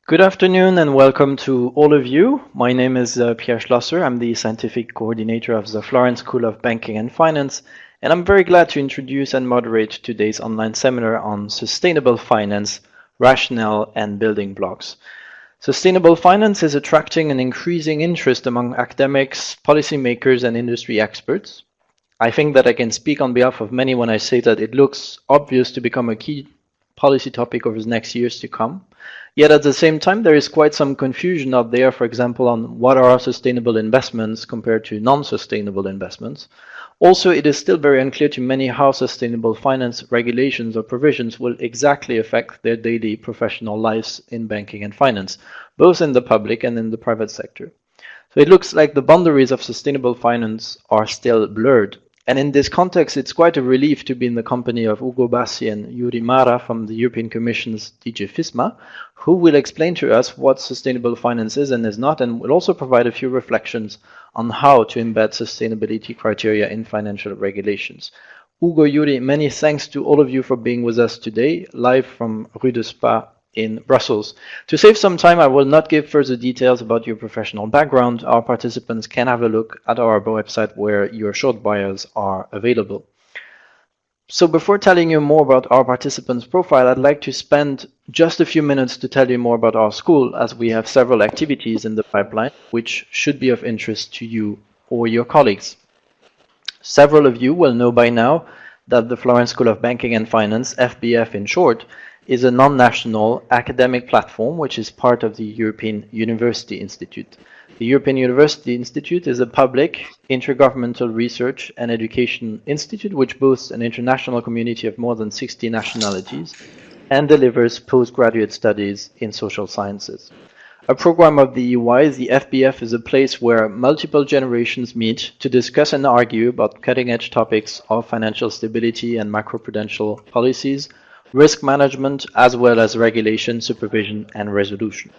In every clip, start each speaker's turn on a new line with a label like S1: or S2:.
S1: Good afternoon and welcome to all of you. My name is Pierre Schlosser. I'm the scientific coordinator of the Florence School of Banking and Finance, and I'm very glad to introduce and moderate today's online seminar on sustainable finance, rationale, and building blocks. Sustainable finance is attracting an increasing interest among academics, policymakers, and industry experts. I think that I can speak on behalf of many when I say that it looks obvious to become a key policy topic over the next years to come. Yet at the same time, there is quite some confusion out there, for example, on what are sustainable investments compared to non-sustainable investments. Also, it is still very unclear to many how sustainable finance regulations or provisions will exactly affect their daily professional lives in banking and finance, both in the public and in the private sector. So it looks like the boundaries of sustainable finance are still blurred. And in this context, it's quite a relief to be in the company of Ugo Bassi and Juri from the European Commission's DG FISMA, who will explain to us what sustainable finance is and is not, and will also provide a few reflections on how to embed sustainability criteria in financial regulations. Ugo, Juri, many thanks to all of you for being with us today, live from Rue de Spa in Brussels. To save some time, I will not give further details about your professional background. Our participants can have a look at our website where your short bios are available. So before telling you more about our participants' profile, I'd like to spend just a few minutes to tell you more about our school, as we have several activities in the pipeline which should be of interest to you or your colleagues. Several of you will know by now that the Florence School of Banking and Finance, FBF in short, is a non-national academic platform which is part of the European University Institute. The European University Institute is a public, intergovernmental research and education institute which boasts an international community of more than 60 nationalities and delivers postgraduate studies in social sciences. A program of the EY, the FBF is a place where multiple generations meet to discuss and argue about cutting-edge topics of financial stability and macroprudential policies, risk management, as well as regulation, supervision, and resolution.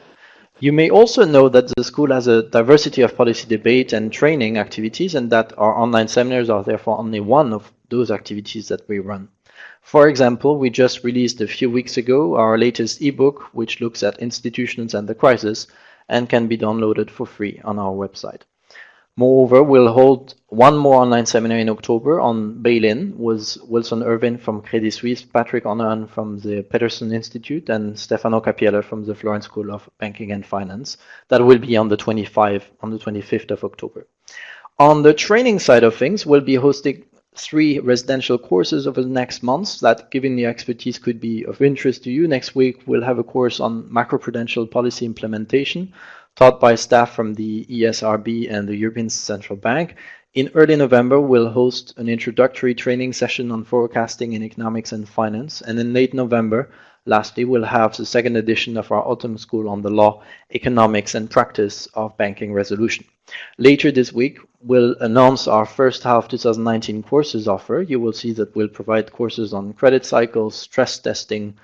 S1: You may also know that the school has a diversity of policy debate and training activities, and that our online seminars are therefore only one of those activities that we run. For example, we just released a few weeks ago our latest ebook, which looks at institutions and the crisis, and can be downloaded for free on our website. Moreover, we'll hold one more online seminar in October on bail-in with Wilson Irvin from Credit Suisse, Patrick Onan from the Peterson Institute, and Stefano Capieler from the Florence School of Banking and Finance. That will be on the 25th of October. On the training side of things, we'll be hosting 3 residential courses over the next months that, given the expertise, could be of interest to you. Next week, we'll have a course on macroprudential policy implementation, taught by staff from the ESRB and the European Central Bank. In early November, we'll host an introductory training session on forecasting in economics and finance. And in late November, lastly, we'll have the second edition of our autumn school on the law, economics, and practice of banking resolution. Later this week, we'll announce our first half 2019 courses offer. You will see that we'll provide courses on credit cycles, stress testing,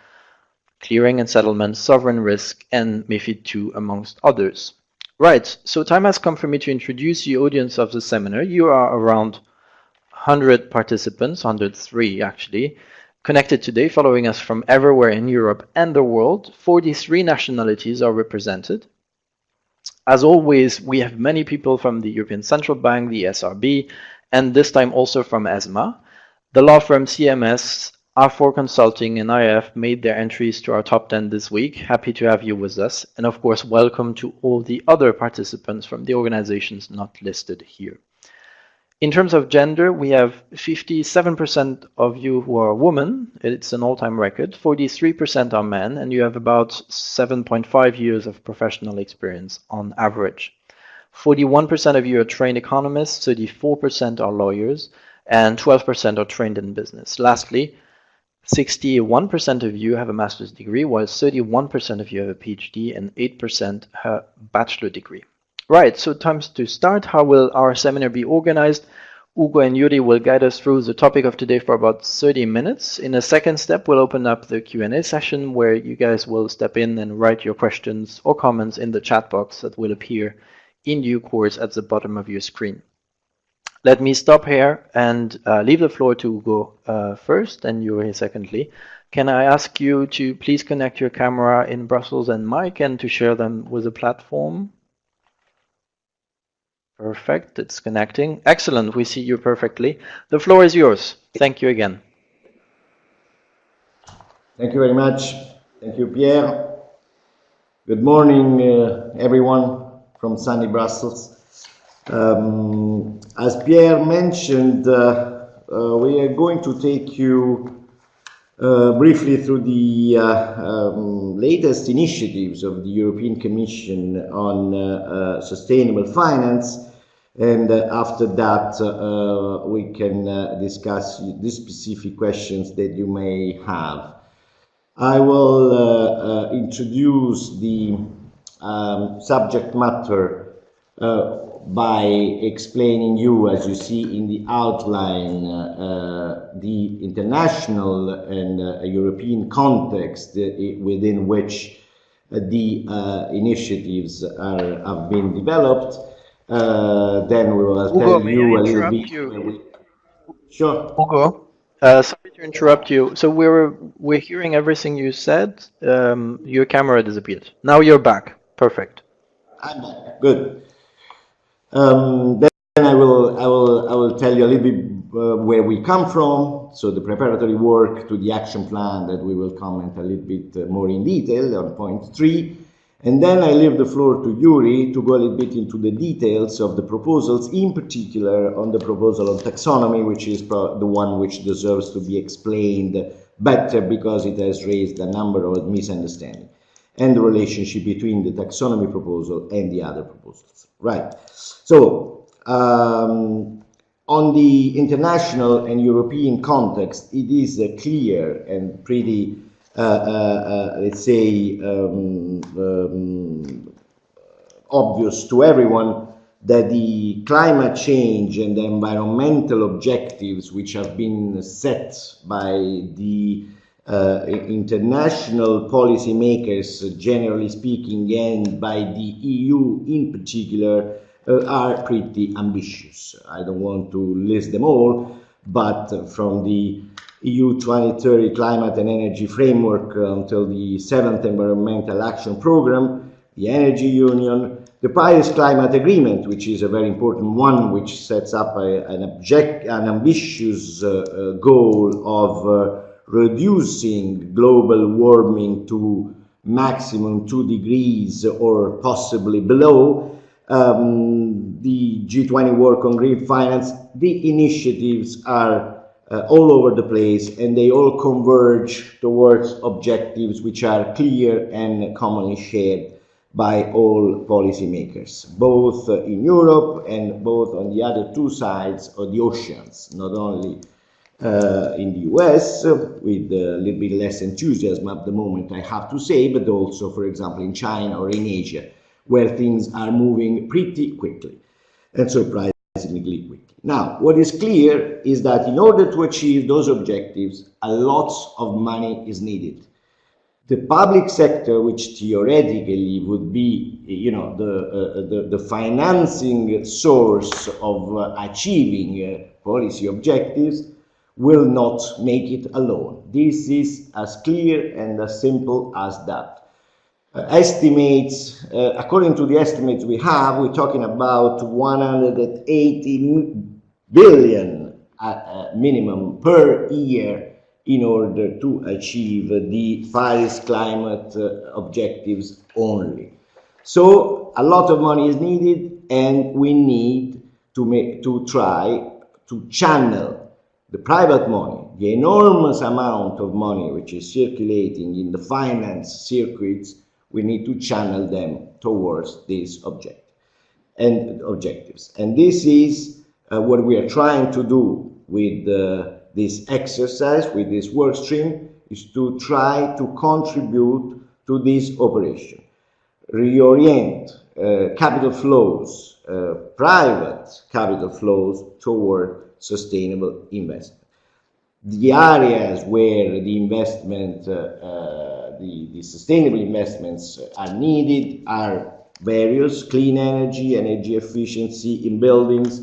S1: clearing and settlement, sovereign risk, and MiFID II, amongst others. Right, so time has come for me to introduce the audience of the seminar. You are around 100 participants, 103 actually, connected today, following us from everywhere in Europe and the world. 43 nationalities are represented. As always, we have many people from the European Central Bank, the SRB, and this time also from ESMA. The law firm CMS, R4 Consulting, and IF made their entries to our top 10 this week. Happy to have you with us. And of course, welcome to all the other participants from the organizations not listed here. In terms of gender, we have 57% of you who are women. It's an all-time record. 43% are men, and you have about 7.5 years of professional experience on average. 41% of you are trained economists, 34% are lawyers, and 12% are trained in business. Lastly, 61% of you have a master's degree, while 31% of you have a PhD and 8% have a bachelor degree. Right, so time to start. How will our seminar be organized? Ugo and Juri will guide us through the topic of today for about 30 minutes. In a second step, we'll open up the Q&A session where you guys will step in and write your questions or comments in the chat box that will appear in due course at the bottom of your screen. Let me stop here and leave the floor to Ugo first and Juri secondly Can I ask you to please connect your camera in Brussels and mic and to share them with the platform? Perfect, it's connecting. Excellent, we see you perfectly. The floor is yours. Thank you again.
S2: Thank you very much. Thank you, Pierre. Good morning, everyone from sunny Brussels. As Pierre mentioned, we are going to take you briefly through the latest initiatives of the European Commission on sustainable finance, and after that we can discuss the specific questions that you may have. I will introduce the subject matter by explaining you, as you see in the outline, the international and European context within which the initiatives have been developed. Then we will tell you a little bit. Sure.
S1: Hugo, sorry to interrupt you. So we're hearing everything you said. Your camera disappeared. Now you're back. Perfect.
S2: I'm back. Good. Then I will tell you a little bit where we come from. So the preparatory work to the action plan that we will comment a little bit more in detail on point 3. And then I leave the floor to Juri to go a little bit into the details of the proposals, in particular on the proposal on taxonomy, which is the one which deserves to be explained better because it has raised a number of misunderstandings, and the relationship between the taxonomy proposal and the other proposals. Right. So, on the international and European context, it is clear and pretty let's say, obvious to everyone that the climate change and the environmental objectives which have been set by the international policymakers, generally speaking, and by the EU in particular, are pretty ambitious. I don't want to list them all, but from the EU 2030 Climate and Energy Framework until the 7th Environmental Action Programme, the Energy Union, the Paris Climate Agreement, which is a very important one, which sets up an ambitious goal of reducing global warming to maximum 2 degrees or possibly below, the G20 work on green finance. The initiatives are all over the place, and they all converge towards objectives which are clear and commonly shared by all policymakers, both in Europe and both on the other two sides of the oceans, not only in the US, with a little bit less enthusiasm at the moment, I have to say, but also, for example, in China or in Asia, where things are moving pretty quickly and surprisingly quickly. Now, what is clear is that in order to achieve those objectives, a lot of money is needed. The public sector, which theoretically would be, you know, the financing source of achieving policy objectives, will not make it alone. This is as clear and as simple as that. Estimates, according to the estimates we have, we're talking about 180 billion minimum per year in order to achieve the Paris climate objectives only. So a lot of money is needed, and we need to try to channel the private money, the enormous amount of money which is circulating in the finance circuits. We need to channel them towards these objectives. And this is what we are trying to do with this exercise, with this work stream, is to try to contribute to this operation. Reorient capital flows, private capital flows toward sustainable investment. The areas where the investment, the sustainable investments are needed are various: clean energy, energy efficiency in buildings,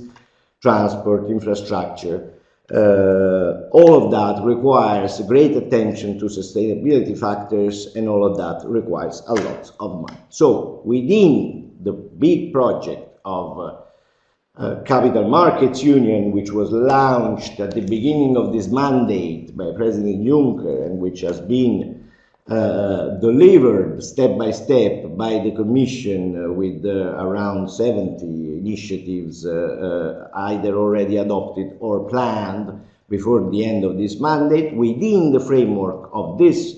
S2: transport, infrastructure, All of that requires great attention to sustainability factors, and all of that requires a lot of money. So within the big project of Capital Markets Union, which was launched at the beginning of this mandate by President Juncker, and which has been delivered step by step by the Commission with around 70 initiatives either already adopted or planned before the end of this mandate. Within the framework of this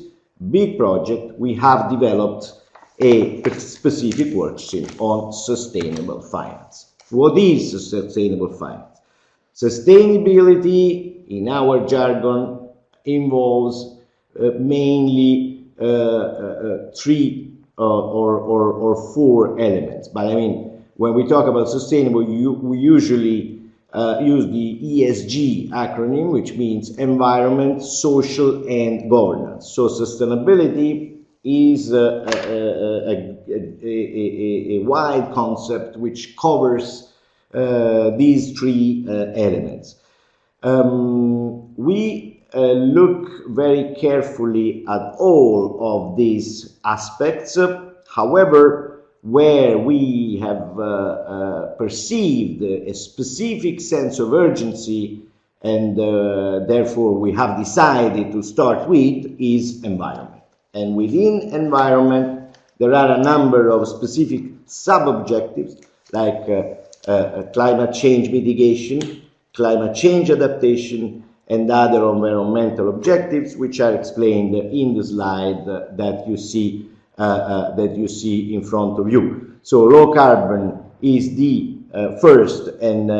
S2: big project, we have developed a specific work stream on sustainable finance. What is sustainable finance? Sustainability, in our jargon, involves mainly three or four elements. But I mean, when we talk about sustainable, we usually use the ESG acronym, which means environment, social, and governance. So sustainability is a wide concept which covers these three elements. We look very carefully at all of these aspects. However, where we have perceived a specific sense of urgency, and therefore we have decided to start with, is environment. And within environment, there are a number of specific sub-objectives like climate change mitigation, climate change adaptation, and other environmental objectives, which are explained in the slide that you see in front of you. So low carbon is the first and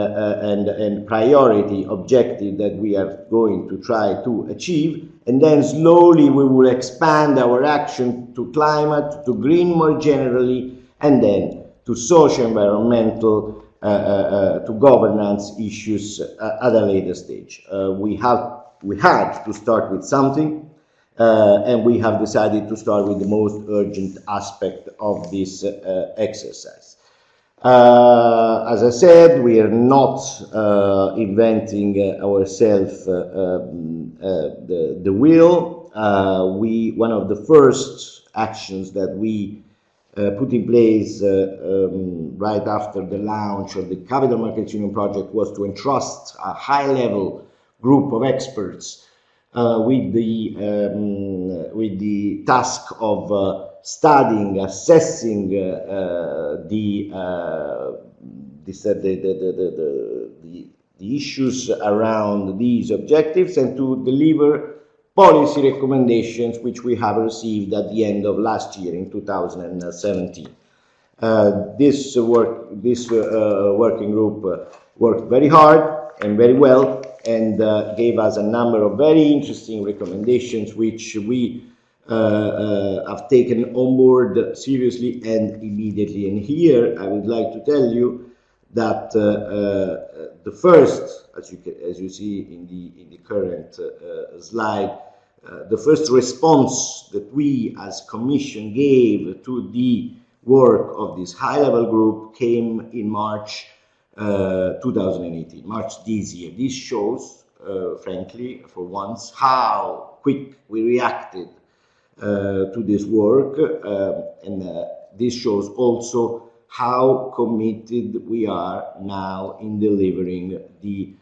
S2: priority objective that we are going to try to achieve, and then slowly we will expand our action to climate, to green more generally, and then to social, environmental, to governance issues at a later stage. We had to start with something, and we have decided to start with the most urgent aspect of this exercise. As I said, we are not inventing ourselves the wheel. One of the first actions that we put in place right after the launch of the Capital Markets Union project was to entrust a high-level group of experts with the task of studying, assessing the issues around these objectives, and to deliver policy recommendations, which we have received at the end of last year in 2017. This working group worked very hard and very well, and gave us a number of very interesting recommendations, which we have taken on board seriously and immediately. And here I would like to tell you that the first, as you see in the current slide, the first response that we as Commission gave to the work of this high-level group came in March 2018, March this year. This shows, frankly, for once, how quick we reacted to this work, and this shows also how committed we are now in delivering the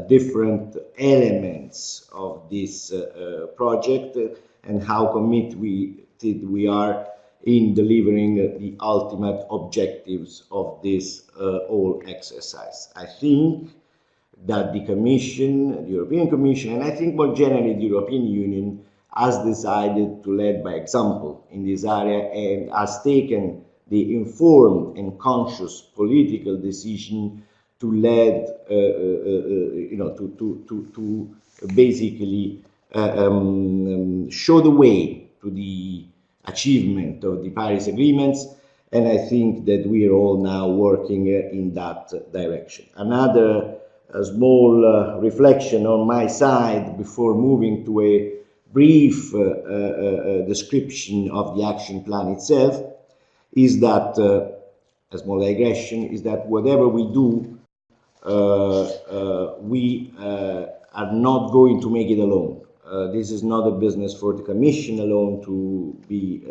S2: different elements of this project, and how committed we are in delivering the ultimate objectives of this whole exercise. I think that the Commission, the European Commission, and I think more generally the European Union, has decided to lead by example in this area, and has taken the informed and conscious political decision to lead, to basically show the way to the achievement of the Paris agreements, and I think that we are all now working in that direction. Another small reflection on my side before moving to a brief description of the action plan itself is that, a small digression, is that whatever we do, we are not going to make it alone. This is not a business for the Commission alone to be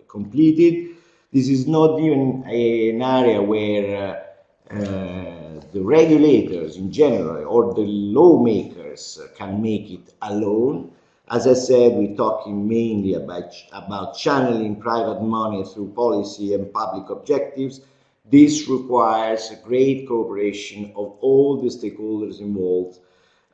S2: completed. This is not even an area where the regulators in general or the lawmakers can make it alone. As I said, we're talking mainly about channeling private money through policy and public objectives. This requires a great cooperation of all the stakeholders involved,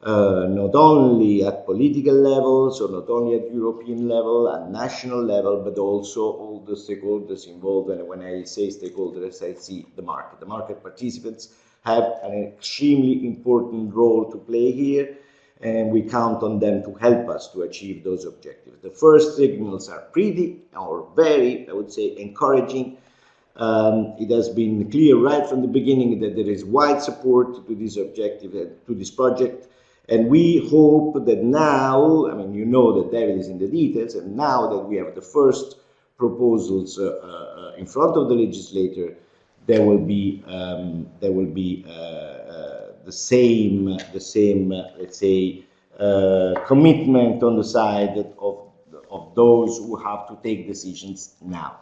S2: not only at political levels or not only at European level, at national level, but also all the stakeholders involved. And when I say stakeholders, I see the market. The market participants have an extremely important role to play here, and we count on them to help us to achieve those objectives. The first signals are pretty or very, I would say, encouraging. It has been clear right from the beginning that there is wide support to this objective, to this project, and we hope that now, I mean, you know that there is in the details, and now that we have the first proposals in front of the legislator, there will be the same, let's say, commitment on the side of those who have to take decisions now.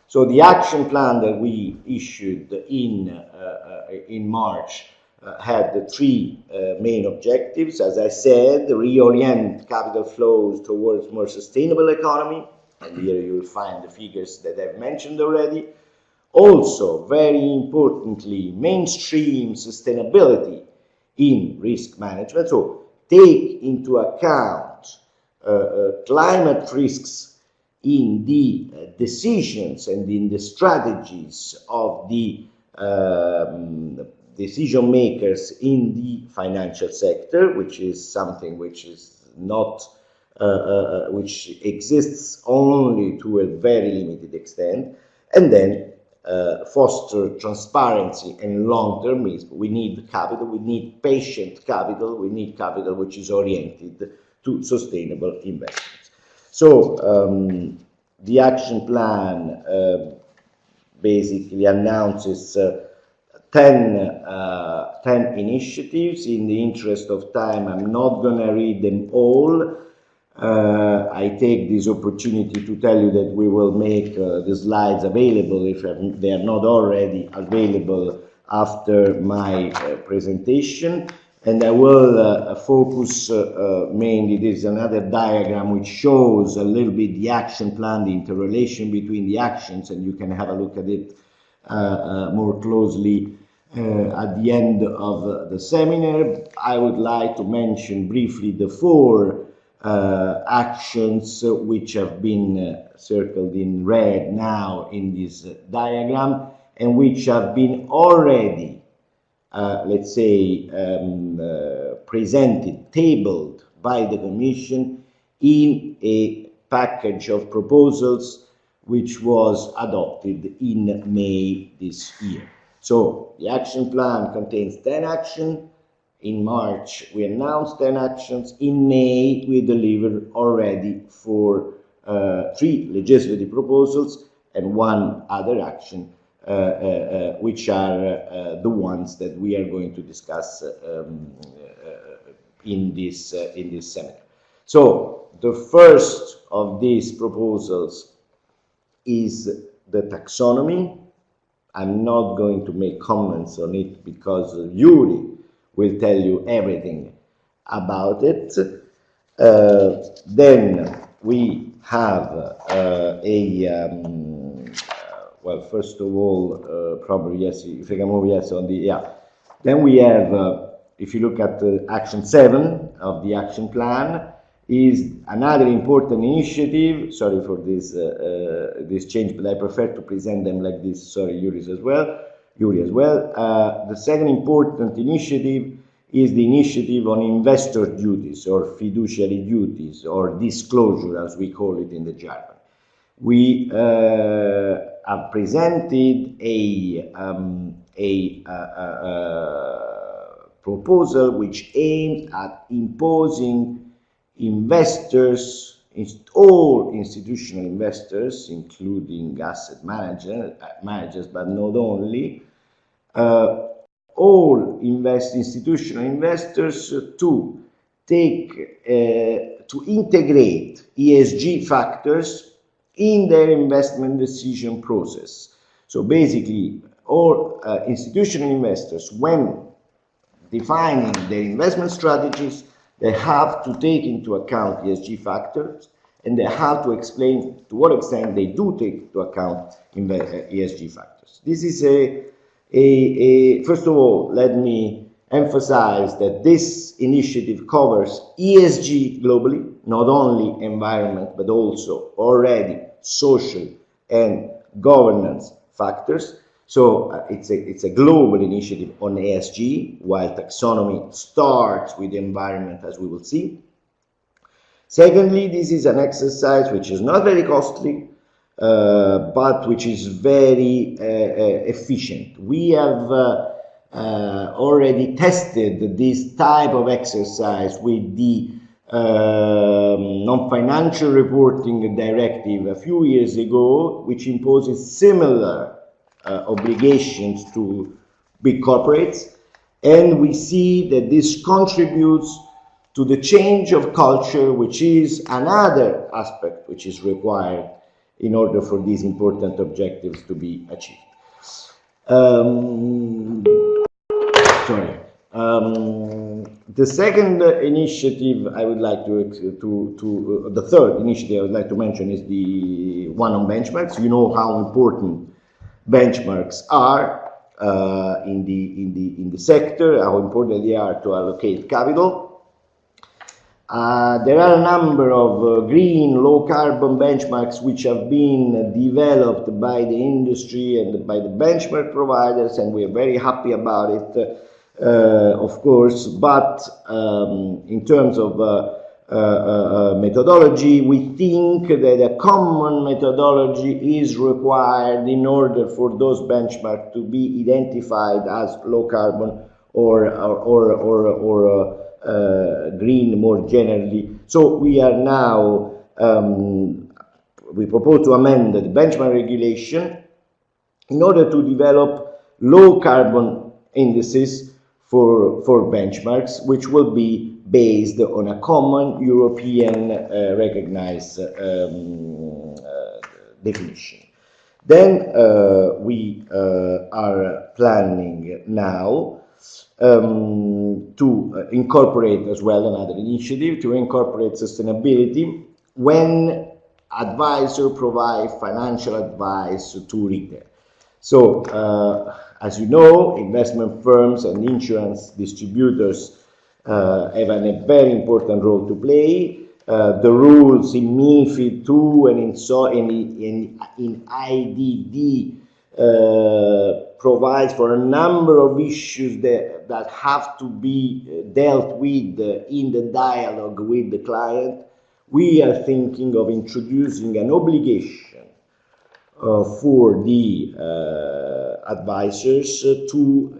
S2: So the action plan that we issued in March had the three main objectives. As I said, reorient capital flows towards more sustainable economy, and here you will find the figures that I've mentioned already. Also, very importantly, mainstream sustainability in risk management, so take into account climate risks in the decisions and in the strategies of the decision makers in the financial sector, which is something which is not, which exists only to a very limited extent, and then foster transparency and long-termism. We need capital, we need patient capital, we need capital which is oriented to sustainable investments. So the action plan basically announces 10 initiatives. In the interest of time, I'm not going to read them all. I take this opportunity to tell you that we will make the slides available, if they are not already available, after my presentation. And I will focus mainly, this is another diagram which shows a little bit the action plan, the interrelation between the actions, and you can have a look at it more closely at the end of the seminar. I would like to mention briefly the four actions which have been circled in red now in this diagram, and which have been already let's say presented, tabled by the Commission in a package of proposals which was adopted in May this year. So the action plan contains 10 actions. In March, we announced 10 actions. In May, we delivered already for 3 legislative proposals and 1 other action, which are the ones that we are going to discuss in this seminar. So the first of these proposals is the taxonomy. I'm not going to make comments on it because Juri will tell you everything about it. Then we have well, first of all, probably yes, if I can move, yes, on the, yeah. Then we have, if you look at action 7 of the action plan, is another important initiative. Sorry for this this change, but I prefer to present them like this. Sorry, Juri as well. The second important initiative is the initiative on investor duties or fiduciary duties or disclosure, as we call it in the jargon. We have presented a proposal which aims at imposing investors, all institutional investors, including asset managers, but not only, all institutional investors to integrate ESG factors in their investment decision process. So basically, all institutional investors, when defining their investment strategies, they have to take into account ESG factors, and they have to explain to what extent they do take into account ESG factors. This is first of all, let me emphasize that this initiative covers ESG globally, not only environment, but also already social and governance factors. So it's a global initiative on ESG, while taxonomy starts with the environment, as we will see. Secondly, this is an exercise which is not very costly, but which is very efficient. We have already tested this type of exercise with the non-financial reporting directive a few years ago, which imposes similar obligations to big corporates, and we see that this contributes to the change of culture, which is another aspect which is required in order for these important objectives to be achieved. The second initiative I would like the third initiative I would like to mention is the one on benchmarks. You know how important benchmarks are in the sector, how important they are to allocate capital. There are a number of green, low-carbon benchmarks which have been developed by the industry and by the benchmark providers, and we are very happy about it, of course. But in terms of methodology, we think that a common methodology is required in order for those benchmarks to be identified as low-carbon or green more generally. So we are now, we propose to amend the benchmark regulation in order to develop low carbon indices for benchmarks, which will be based on a common European recognized definition. Then we are planning now to incorporate as well another initiative to incorporate sustainability when advisors provide financial advice to retail. So, as you know, investment firms and insurance distributors have a very important role to play. The rules in MiFID II and in IDD provides for a number of issues that have to be dealt with in the dialogue with the client. We are thinking of introducing an obligation for the advisors to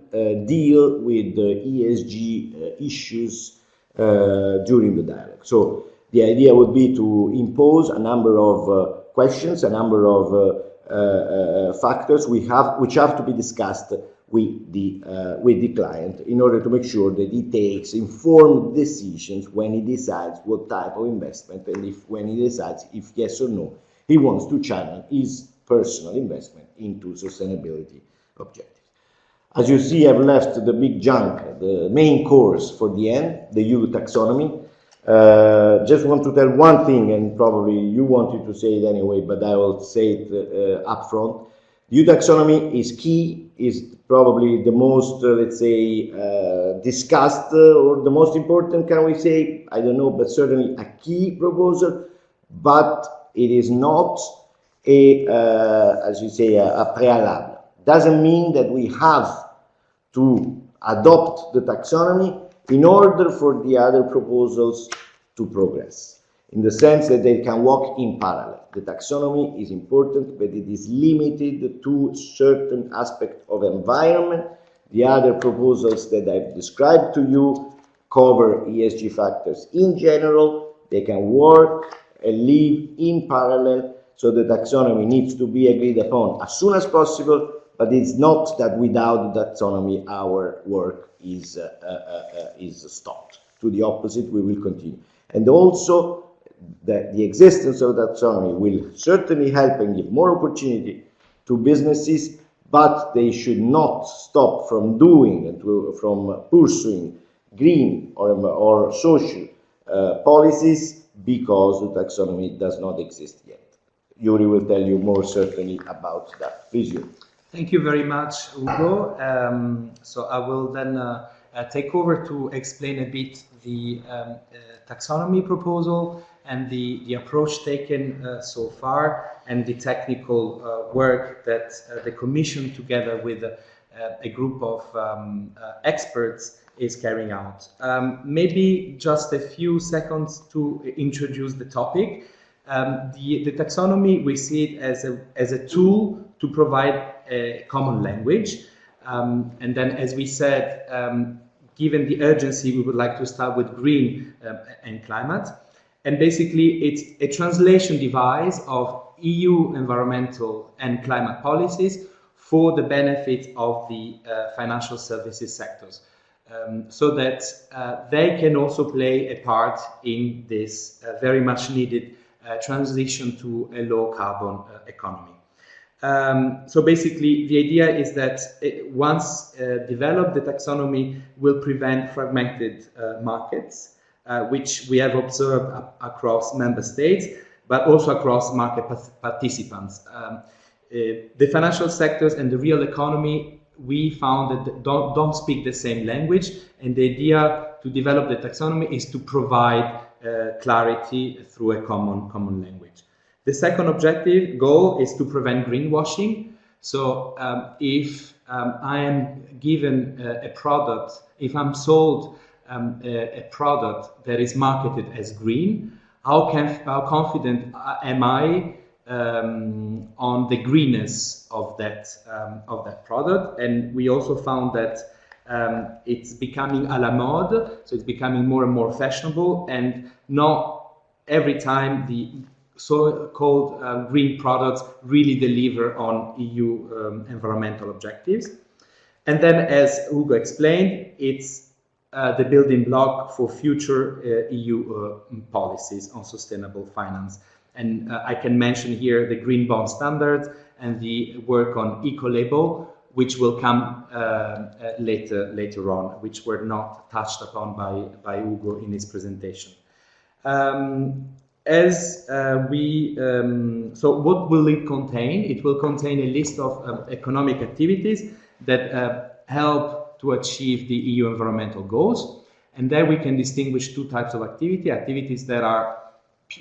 S2: deal with the ESG issues during the dialogue. So the idea would be to impose a number of questions, a number of factors which have to be discussed with the client in order to make sure that he takes informed decisions when he decides what type of investment, and when he decides if yes or no he wants to channel his personal investment into sustainability objectives. As you see, I've left the big junk, the main course, for the end, the EU taxonomy. Just want to tell one thing, and probably you wanted to say it anyway, but I will say it up front. EU taxonomy is key, is probably the most, let's say, discussed or the most important, can we say? I don't know, but certainly a key proposal, but it is not as you say, a prealable. Doesn't mean that we have to adopt the taxonomy in order for the other proposals to progress, in the sense that they can walk in parallel. The taxonomy is important, but it is limited to certain aspects of environment. The other proposals that I've described to you cover ESG factors in general. They can work and live in parallel, so the taxonomy needs to be agreed upon as soon as possible, but it's not that without the taxonomy our work is stopped. To the opposite, we will continue. And also, the existence of taxonomy will certainly help and give more opportunity to businesses, but they should not stop from doing and from pursuing green or social policies because the taxonomy does not exist yet. Juri will tell you more certainly about that. Please, Juri.
S3: Thank you very much, Ugo. So I will then take over to explain a bit the taxonomy proposal and the approach taken so far, and the technical work that the Commission, together with a group of experts, is carrying out. Maybe just a few seconds to introduce the topic. The taxonomy, we see it as a tool to provide a common language. And then, as we said, given the urgency, we would like to start with green and climate. And basically, it's a translation device of EU environmental and climate policies for the benefit of the financial services sectors, so that they can also play a part in this very much needed transition to a low carbon economy. So basically, the idea is that once developed, the taxonomy will prevent fragmented markets, which we have observed across member states, but also across market participants. The financial sectors and the real economy, we found that don't speak the same language, and the idea to develop the taxonomy is to provide clarity through a common language. The second objective goal is to prevent greenwashing. So if I am given a product, if I'm sold a product that is marketed as green, how confident am I on the greenness of that product? And we also found that it's becoming à la mode, so it's becoming more and more fashionable, and not every time the so-called green products really deliver on EU environmental objectives. And then, as Ugo explained, it's the building block for future EU policies on sustainable finance. And I can mention here the green bond standards and the work on eco-label, which will come later on, which were not touched upon by Ugo in his presentation. So what will it contain? It will contain a list of economic activities that help to achieve the EU environmental goals. And there we can distinguish two types of activities that are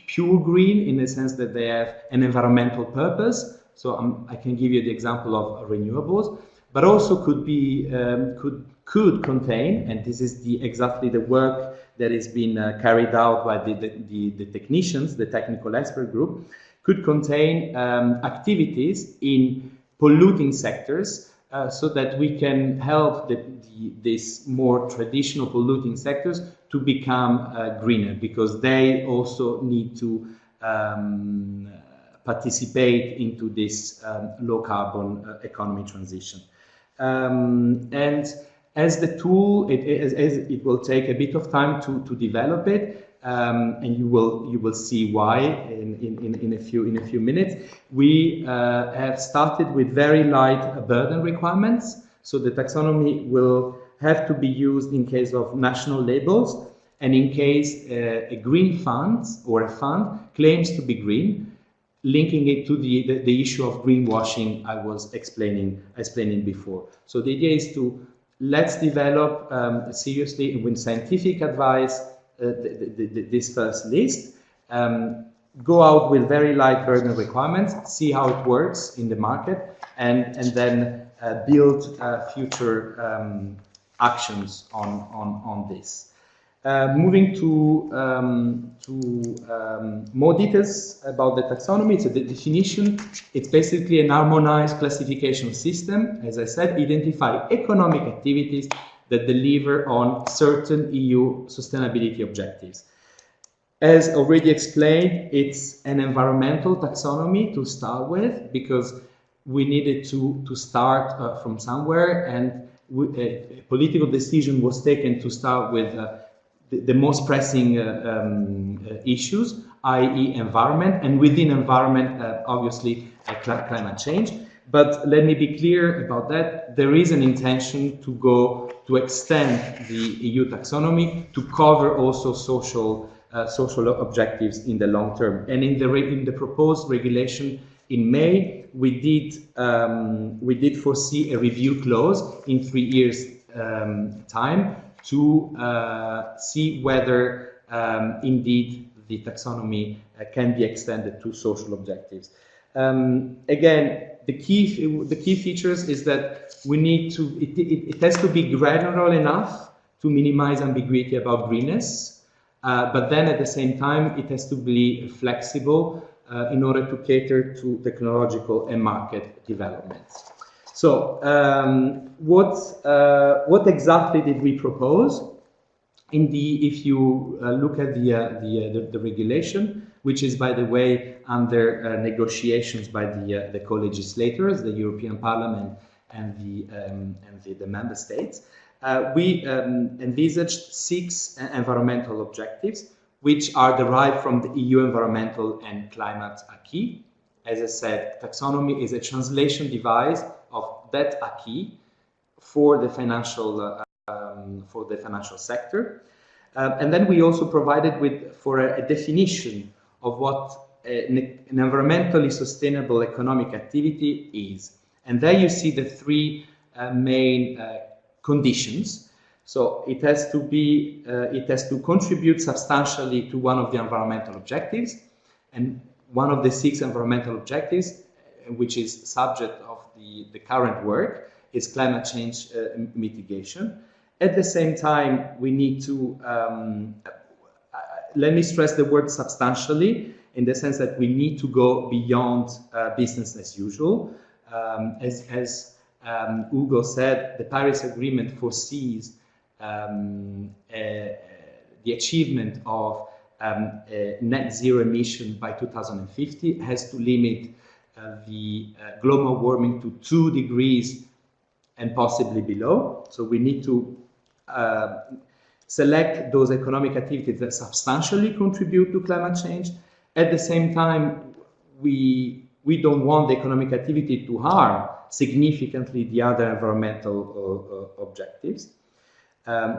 S3: pure green, in the sense that they have an environmental purpose. So I can give you the example of renewables, but also could contain, and this is exactly the work that has been carried out by the technicians, the technical expert group, could contain activities in polluting sectors, so that we can help these more traditional polluting sectors to become greener, because they also need to participate into this low carbon economy transition. And as the tool, it will take a bit of time to develop it, and you will see why in a few minutes. We have started with very light burden requirements, so the taxonomy will have to be used in case of national labels, and in case a green fund or a fund claims to be green, linking it to the issue of greenwashing I was explaining before. So the idea is to let's develop seriously with scientific advice this first list, go out with very light burden requirements, see how it works in the market, and then build future actions on this. Moving to more details about the taxonomy. So the definition, it's basically an harmonized classification system. As I said, identify economic activities that deliver on certain EU sustainability objectives. As already explained, it's an environmental taxonomy to start with, because we needed to start from somewhere, and a political decision was taken to start with the most pressing issues, i.e. environment, and within environment, obviously, climate change. But let me be clear about that. There is an intention to extend the EU taxonomy to cover also social objectives in the long term. And in the proposed regulation in May, we did foresee a review clause in 3 years' time to see whether indeed the taxonomy can be extended to social objectives. Again, the key features is that we need to, it has to be granular enough to minimize ambiguity about greenness, but then at the same time it has to be flexible in order to cater to technological and market developments. So what exactly did we propose? If you look at the regulation, which is, by the way, under negotiations by the co-legislators, the European Parliament and the member states, we envisaged 6 environmental objectives, which are derived from the EU environmental and climate acquis. As I said, taxonomy is a translation device of that acquis for the financial sector. And then we also provided for a definition of what an environmentally sustainable economic activity is. And there you see the 3 main conditions. So it has to contribute substantially to one of the environmental objectives, and one of the 6 environmental objectives, which is subject of the current work, is climate change mitigation. At the same time, we need to, let me stress the word substantially, in the sense that we need to go beyond business as usual. As Ugo said, the Paris Agreement foresees the achievement of net zero emission by 2050, has to limit the global warming to 2 degrees and possibly below. So we need to select those economic activities that substantially contribute to climate change. At the same time, we don't want the economic activity to harm significantly the other environmental objectives.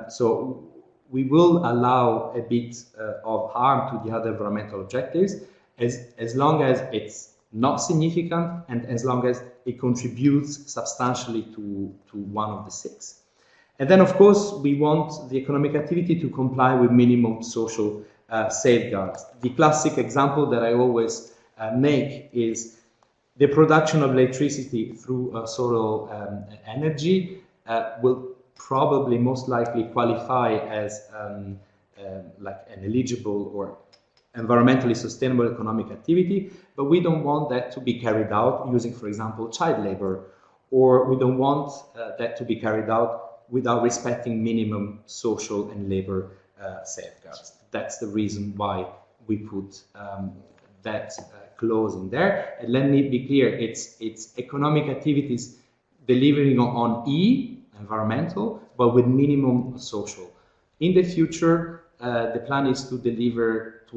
S3: So we will allow a bit of harm to the other environmental objectives as long as it's not significant and as long as it contributes substantially to one of the 6. And then, of course, we want the economic activity to comply with minimum social safeguards. The classic example that I always make is the production of electricity through solar energy will probably most likely qualify as like an eligible or environmentally sustainable economic activity, but we don't want that to be carried out using, for example, child labor, or we don't want that to be carried out without respecting minimum social and labor safeguards. That's the reason why we put that clause in there. And let me be clear, it's economic activities delivering on E, environmental, but with minimum social. In the future, the plan is to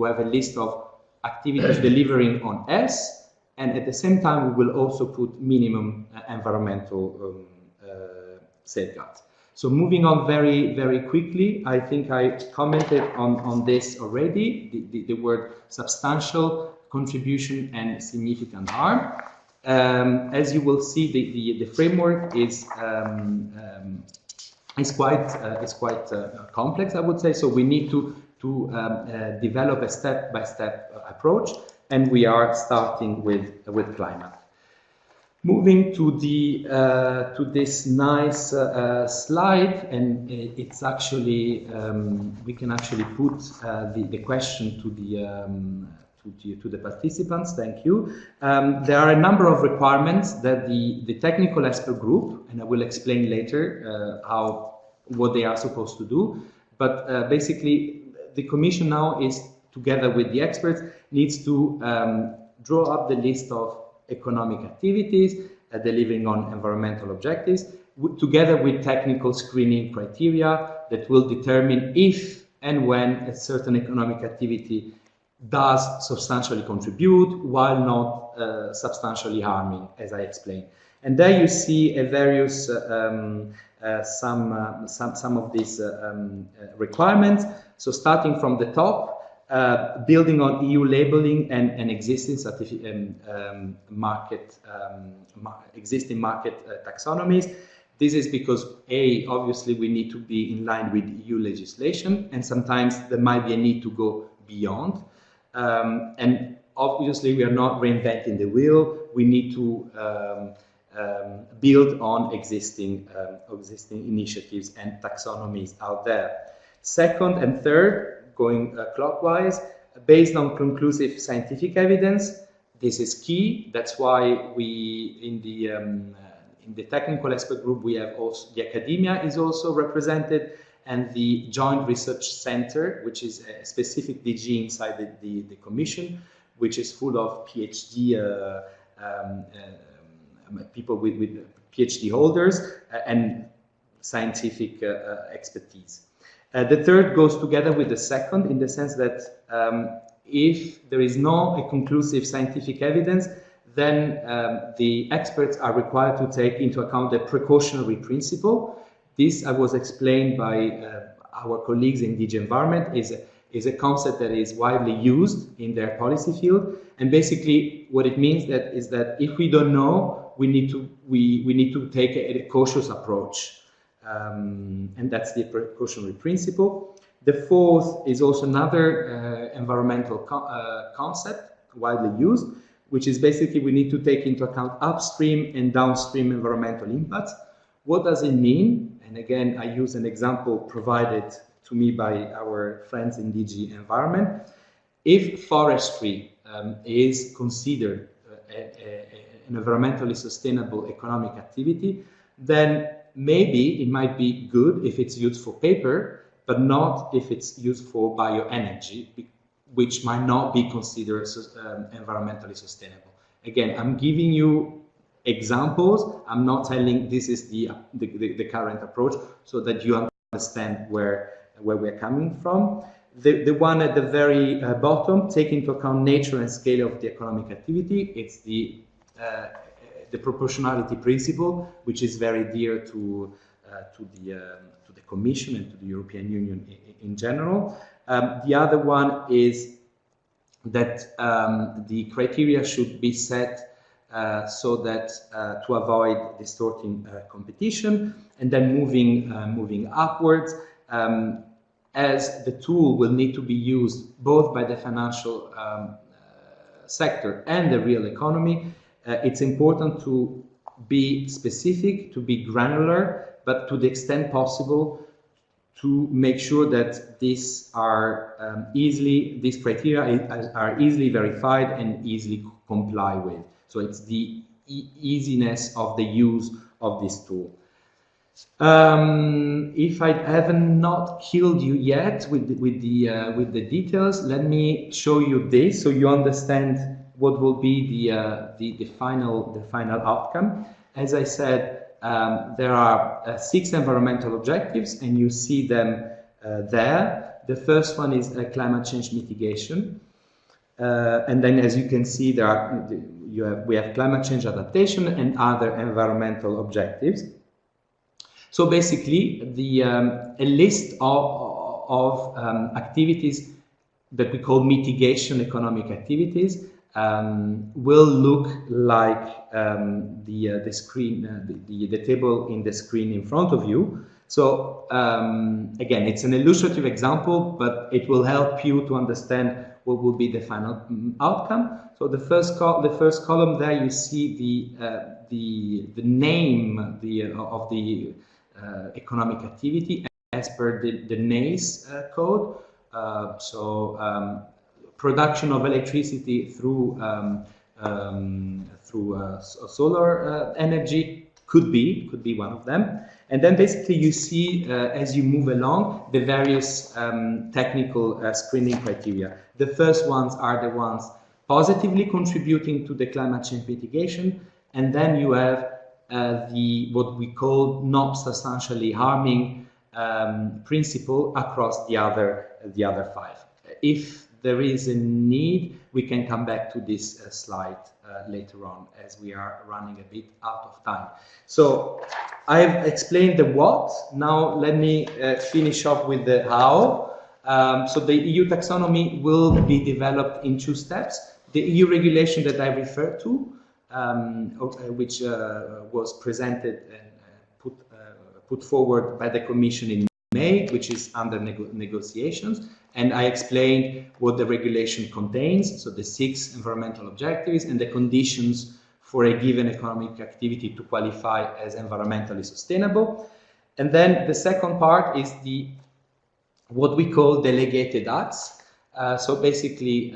S3: have a list of activities delivering on S, and at the same time, we will also put minimum environmental safeguards. So moving on very, very quickly, I think I commented on this already, the word substantial contribution and significant harm. As you will see, the framework is quite complex, I would say. So we need to develop a step-by-step approach, and we are starting with climate. Moving to this nice slide, and it's actually we can actually put the question to the participants. Thank you. There are a number of requirements that the technical expert group, and I will explain later what they are supposed to do. But basically, the Commission now is, together with the experts, needs to draw up the list of economic activities, delivering on environmental objectives, together with technical screening criteria that will determine if and when a certain economic activity does substantially contribute while not substantially harming, as I explained. And there you see a various some of these requirements. So starting from the top, building on EU labeling and existing existing market taxonomies. This is because obviously we need to be in line with EU legislation, and sometimes there might be a need to go beyond. And obviously we are not reinventing the wheel. We need to build on existing initiatives and taxonomies out there. Second and third, going clockwise, based on conclusive scientific evidence. This is key. That's why we, in the technical expert group, we have also the academia is also represented, and the Joint Research Center, which is a specific DG inside the Commission, which is full of PhD people with PhD holders and scientific expertise. The third goes together with the second in the sense that if there is no conclusive scientific evidence, then the experts are required to take into account the precautionary principle. This was explained by our colleagues in DG Environment, is a concept that is widely used in their policy field. And basically what it means is that if we don't know, we need to take a cautious approach. And that's the precautionary principle. The fourth is also another environmental concept widely used, which is basically we need to take into account upstream and downstream environmental impacts. What does it mean? And again, I use an example provided to me by our friends in DG Environment. If forestry is considered an environmentally sustainable economic activity, then maybe it might be good if it's used for paper, but not if it's used for bioenergy, which might not be considered environmentally sustainable. Again, I'm giving you examples. I'm not telling this is the current approach, so that you understand where we're coming from. The one at the very bottom, take into account nature and scale of the economic activity. It's the proportionality principle, which is very dear to the Commission and to the European Union in general. The other one is that the criteria should be set so that to avoid distorting competition, and then moving upwards, as the tool will need to be used both by the financial sector and the real economy. It's important to be specific, to be granular, but to the extent possible to make sure that these criteria are easily verified and easily complied with. So it's the easiness of the use of this tool. If I haven't not killed you yet with the details, let me show you this so you understand what will be the final outcome. As I said, there are 6 environmental objectives, and you see them there. The first one is climate change mitigation, and then, as you can see, we have climate change adaptation and other environmental objectives. So basically, a list of activities that we call mitigation economic activities will look like the screen, the table in the screen in front of you. So again, it's an illustrative example, but it will help you to understand what will be the final outcome. So the first column there, you see the name of the economic activity as per the NACE code. Production of electricity through solar energy could be one of them. And then basically you see, as you move along, the various technical screening criteria. The first ones are the ones positively contributing to the climate change mitigation, and then you have what we call not substantially harming principle across the other five. If there is a need, we can come back to this slide later on, as we are running a bit out of time. So I've explained the what. Now let me finish up with the how. So the EU taxonomy will be developed in two steps. The EU regulation that I referred to, which was presented and put forward by the Commission in May, which is under negotiations, and I explained what the regulation contains, so the 6 environmental objectives and the conditions for a given economic activity to qualify as environmentally sustainable. And then the second part is what we call delegated acts. So basically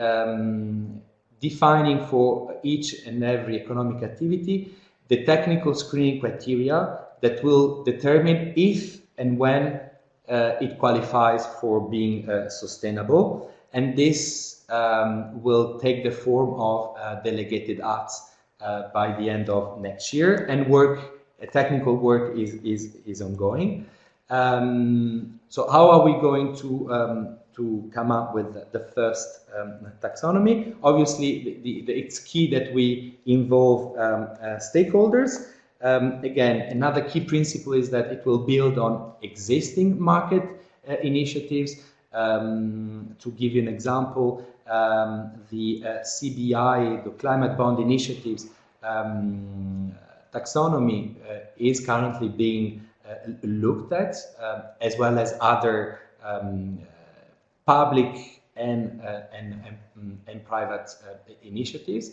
S3: defining for each and every economic activity the technical screening criteria that will determine if and when it qualifies for being sustainable. And this will take the form of delegated acts by the end of next year, and technical work is ongoing. So how are we going to come up with the first taxonomy? Obviously, it's key that we involve stakeholders. Again, another key principle is that it will build on existing market initiatives. To give you an example, the CBI, the Climate Bond Initiatives taxonomy is currently being looked at, as well as other public and private initiatives.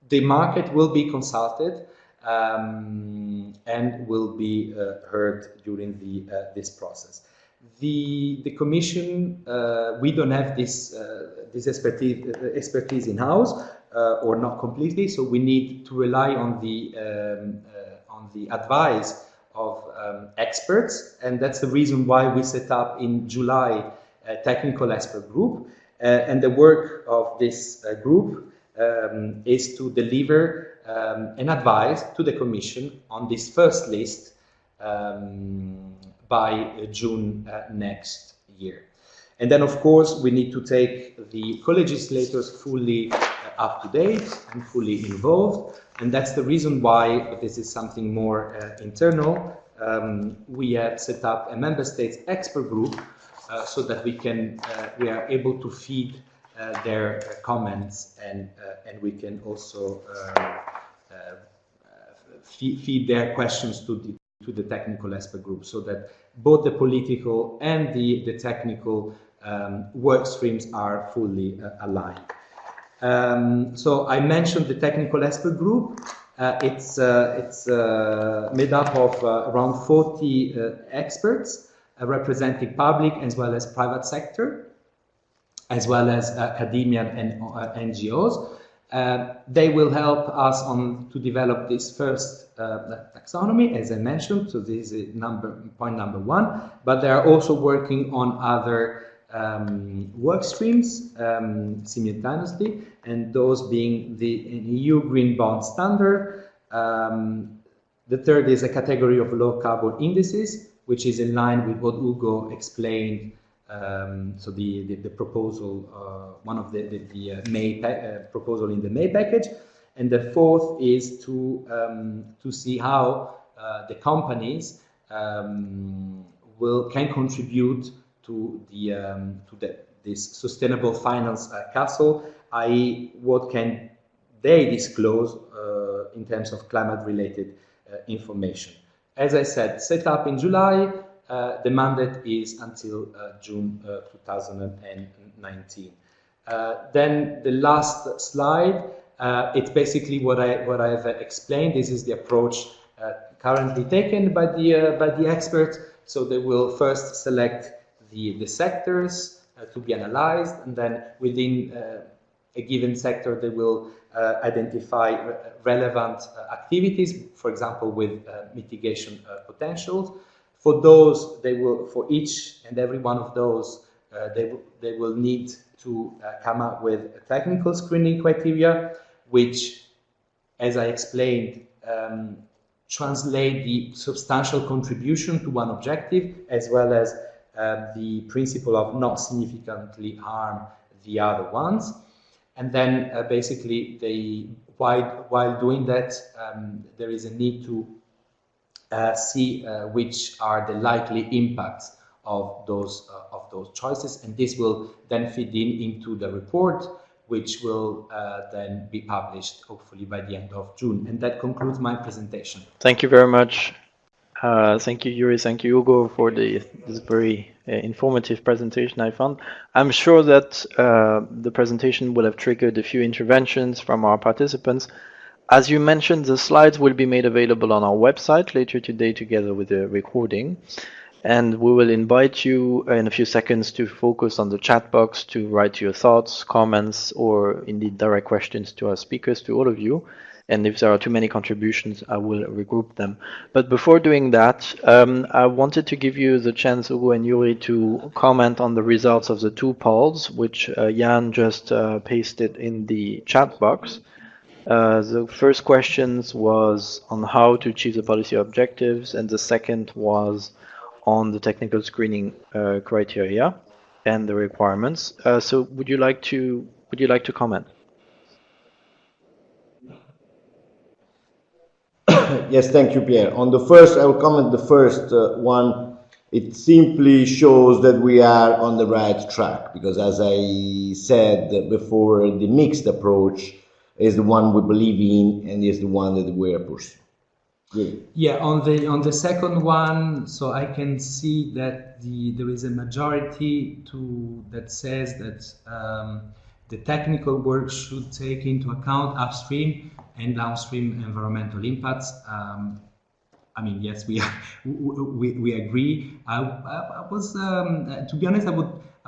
S3: The market will be consulted and will be heard during this process. The Commission, we don't have this expertise in house, or not completely, so we need to rely on the advice of experts, and that's the reason why we set up in July a technical expert group, and the work of this group is to deliver an advice to the Commission on this first list by June next year. And then, of course, we need to take the co-legislators fully up to date and fully involved. And that's the reason why, but this is something more internal, we have set up a member states expert group so that we are able to feed their comments, and we can also feed their questions to the technical expert group, so that both the political and the technical work streams are fully aligned. So I mentioned the technical expert group. It's made up of around 40 experts representing public as well as private sector, as well as academia and NGOs. They will help us to develop this first taxonomy, as I mentioned, so this is point number one, but they are also working on other work streams simultaneously, and those being the EU Green Bond Standard. The third is a category of low carbon indices, which is in line with what Ugo explained. So the proposal, one of the May proposal in the May package, and the fourth is to see how the companies can contribute to this sustainable finance castle, i.e., what can they disclose in terms of climate-related information. As I said, set up in July. The mandate is until June 2019. Then the last slide, it's basically what I've explained. This is the approach currently taken by the experts. So they will first select the sectors to be analyzed, and then within a given sector they will identify relevant activities, for example, with mitigation potentials. For those, for each and every one of those, they will need to come up with technical screening criteria, which, as I explained, translate the substantial contribution to one objective, as well as the principle of not significantly harm the other ones. And then basically, while doing that, there is a need to see which are the likely impacts of those choices, and this will then feed into the report, which will then be published hopefully by the end of June. And that concludes my presentation.
S1: Thank you very much. Thank you, Juri. Thank you, Hugo, for this very informative presentation, I found. I'm sure that the presentation will have triggered a few interventions from our participants. As you mentioned, the slides will be made available on our website later today together with the recording. And we will invite you in a few seconds to focus on the chat box to write your thoughts, comments, or indeed direct questions to our speakers, to all of you. And if there are too many contributions, I will regroup them. But before doing that, I wanted to give you the chance, Hugo and Juri, to comment on the results of the two polls, which Jan just pasted in the chat box. The first questions was on how to achieve the policy objectives, and the second was on the technical screening criteria and the requirements. So would you like to comment?
S2: Yes, thank you, Pierre. On the first, I will comment the first one. It simply shows that we are on the right track, because as I said before, the mixed approach is the one we believe in and is the one that we are pursuing. Good.
S3: Yeah, on the second one, so I can see that there is a majority that says that the technical work should take into account upstream and downstream environmental impacts. I mean, yes, we agree. I was, to be honest, I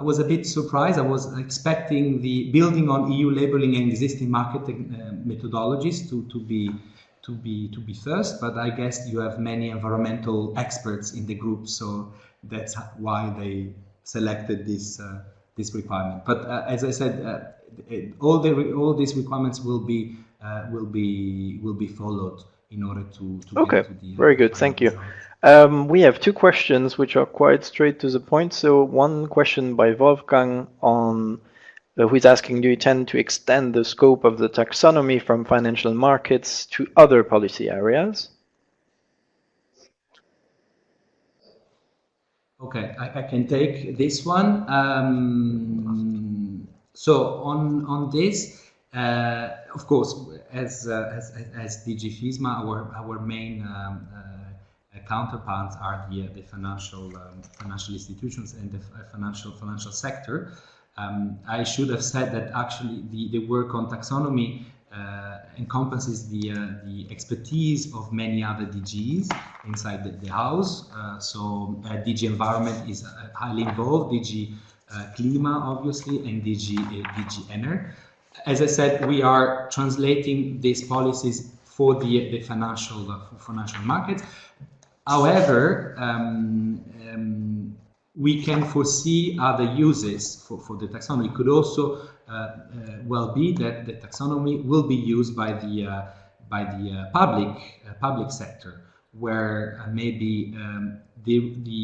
S3: was a bit surprised. I was expecting the building on EU labeling and existing market methodologies to be first, but I guess you have many environmental experts in the group, so that's why they selected this requirement. But as I said, all these requirements will be followed in order to
S1: okay,
S3: get to the
S1: very good, thank you. We have two questions which are quite straight to the point. So one question by Wolfgang on who is asking, do you tend to extend the scope of the taxonomy from financial markets to other policy areas?
S3: Okay, I can take this one. So on this, of course, as DG FISMA, our main counterparts are the financial institutions and the financial sector. I should have said that actually the work on taxonomy encompasses the expertise of many other DGs inside the house. So DG Environment is highly involved, DG Klima obviously, and DG Ener. As I said, we are translating these policies for the financial markets. However, we can foresee other uses for the taxonomy. It could also well be that the taxonomy will be used by the public sector, where maybe the